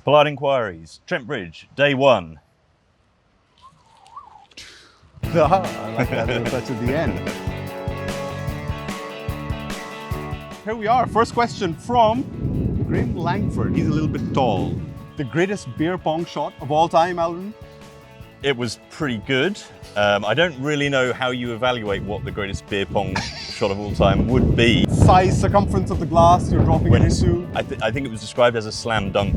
Polite Enquiries, Trent Bridge, day 1. I like that little touch at the end. Here we are. First question from Graham Langford. He's a little bit tall. The greatest beer pong shot of all time, Alvin? It was pretty good. I don't really know how you evaluate what the greatest beer pong shot of all time would be. Size, circumference of the glass you're dropping it into? I think it was described as a slam dunk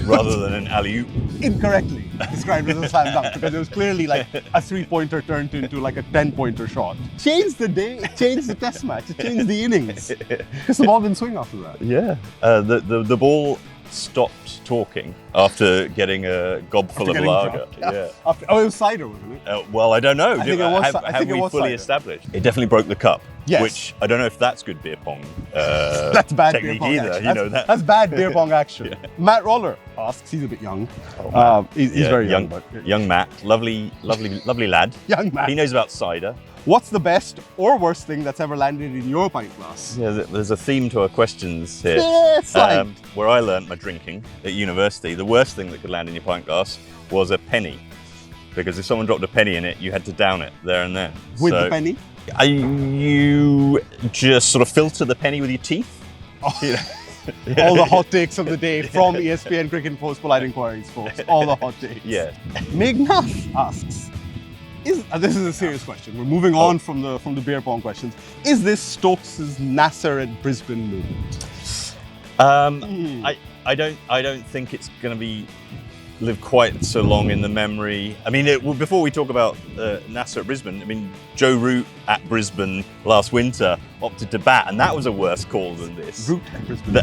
rather than an alley-oop. Incorrectly described as a slam dunk because it was clearly like a 3-pointer turned into like a 10-pointer shot. Changed the day, changed the test match, it changed the innings. Because the ball didn't swing after that. Yeah. The ball stopped talking after getting a gob full of lager. Yeah. It was cider, wasn't it? Well, I don't know. I think it was have we fully cider. established? It definitely broke the cup. Yes. Which I don't know if that's good beer pong that's bad technique beer pong either. action. You know that. That's bad beer pong action. Yeah. Matt Roller asks, he's a bit young. He's very young. But young Matt, lovely lad. Young Matt. He knows about cider. What's the best or worst thing that's ever landed in your pint glass? Yeah, there's a theme to our questions here. Yeah, where I learnt my drinking at university, the worst thing that could land in your pint glass was a penny. Because if someone dropped a penny in it, you had to down it there and then. With the penny? You just sort of filter the penny with your teeth. Oh. Yeah. All the hot takes of the day from ESPNcricinfo Polite Enquiries, folks. All the hot takes. Yeah. Megnath asks, this is a serious question. We're moving on from the beer pong questions. Is this Stokes Nasser at Brisbane movement? I don't think it's going to live quite so long in the memory. I mean, before we talk about Nasser at Brisbane, I mean, Joe Root at Brisbane last winter opted to bat, and that was a worse call than this. Root at Brisbane.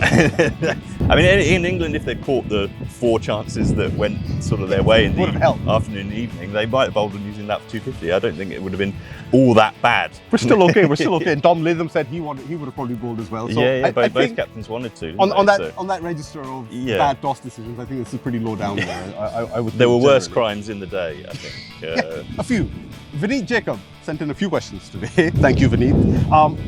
I mean, in England, if they'd caught the 4 chances that went sort of their way in the afternoon and evening, they might have bowled them using that for 250. I don't think it would have been all that bad. We're still okay. We're still okay. And Tom Latham said he would have probably bowled as well. So yeah. Both captains wanted to. On that register of bad toss decisions, I think this is pretty low down there. I would. There were worse crimes in the day, I think. A few. Vineet Jacob sent in a few questions today. Thank you, Vineet.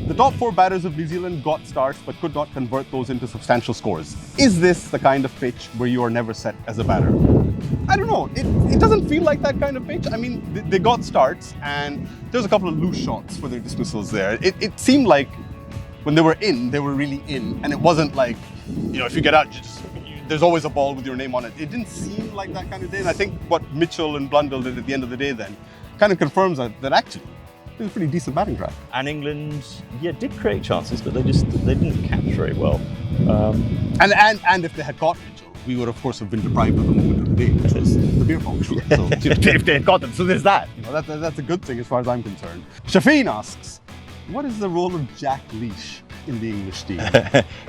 The top 4 batters of New Zealand got starts but could not convert those into substantial scores. Is this the kind of pitch where you are never set as a batter? I don't know. It doesn't feel like that kind of pitch. I mean, they got starts and there's a couple of loose shots for their dismissals there. It seemed like when they were in, they were really in. And it wasn't like, if you get out, there's always a ball with your name on it. It didn't seem like that kind of day. And I think what Mitchell and Blundell did at the end of the day then kind of confirms that actually it was a pretty decent batting track. And England, did create chances, but they didn't catch very well. And if they had caught Mitchell, we would of course have been deprived of the moment of the day, which was the beer pong shot. So if they had caught them, so there's that. That's a good thing as far as I'm concerned. Shafeen asks, what is the role of Jack Leach in the English team?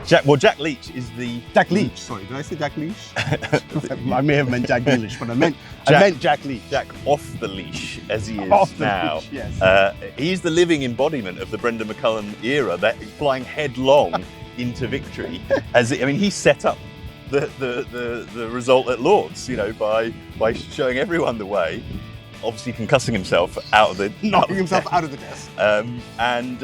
Jack Leach is the... Jack Leach, sorry, did I say Jack Leach? I may have meant Jack Grealish, but I meant Jack Leach. Jack off the leash, as he is now. Leash, yes. He's the living embodiment of the Brendan McCullum era, that flying headlong into victory. He set up the result at Lords, by showing everyone the way. Obviously concussing himself out of the... Knocking himself out of the desk. And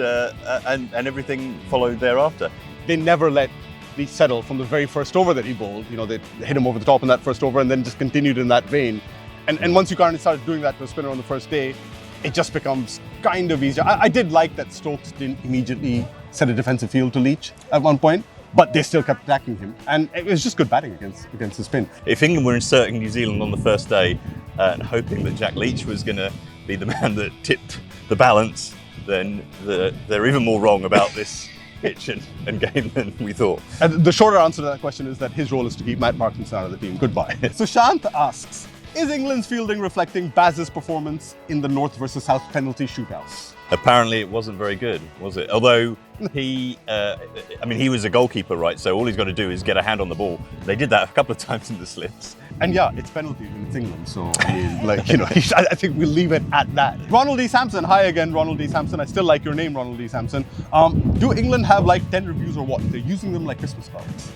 everything followed thereafter. They never let Leach settle from the very first over that he bowled. They hit him over the top in that first over and then just continued in that vein. And once you kind of started doing that to a spinner on the first day, it just becomes kind of easier. I did like that Stokes didn't immediately set a defensive field to Leach at one point, but they still kept attacking him. And it was just good batting against the spin. If England were inserting New Zealand on the first day and hoping that Jack Leach was going to be the man that tipped the balance, then they're even more wrong about this pitch and game than we thought. And the shorter answer to that question is that his role is to keep Matt Parkinson out of the team. Goodbye. Sushant asks, is England's fielding reflecting Baz's performance in the North versus South penalty shootouts? Apparently it wasn't very good, was it? Although he was a goalkeeper, right? So all he's got to do is get a hand on the ball. They did that a couple of times in the slips. And it's penalties and it's England. So, I think we'll leave it at that. Ronald D. Sampson. Hi again, Ronald D. Sampson. I still like your name, Ronald D. Sampson. Do England have like 10 reviews or what? They're using them like Christmas cards.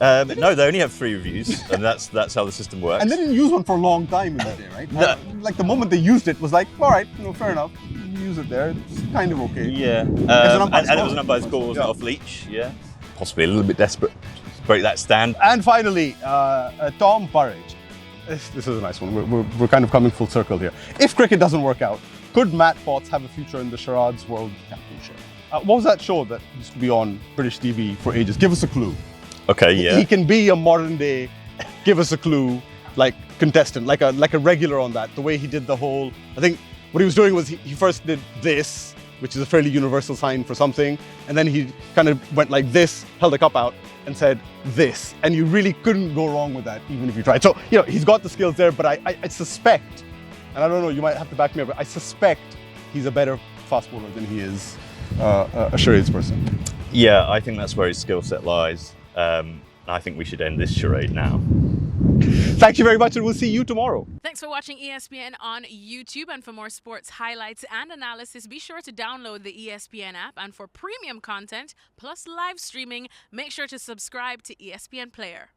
No, they only have 3 reviews, and that's how the system works. And they didn't use one for a long time in the day, right? No. Like the moment they used it was like, all right, fair enough. Use it there. It's kind of okay. Yeah. And it was an umpire's call, wasn't it, off Leach? Yeah. Possibly a little bit desperate. break that stand. And finally, Tom Burridge. This is a nice one. We're kind of coming full circle here. If cricket doesn't work out, could Matt Potts have a future in the Charades World Championship? What was that show that used to be on British TV for ages? Give us a clue. Okay, yeah. He can be a modern day, give us a clue, like contestant, like a regular on that. The way he did the whole, I think what he was doing was he first did this, which is a fairly universal sign for something, and then he kind of went like this, held the cup out, and said this. And you really couldn't go wrong with that, even if you tried. So, he's got the skills there, but I suspect, and I don't know, you might have to back me up, but I suspect he's a better fast bowler than he is a charades person. Yeah, I think that's where his skill set lies. I think we should end this charade now. Thank you very much, and we'll see you tomorrow. Thanks for watching ESPN on YouTube, and for more sports highlights and analysis, be sure to download the ESPN app, and for premium content plus live streaming, make sure to subscribe to ESPN Player.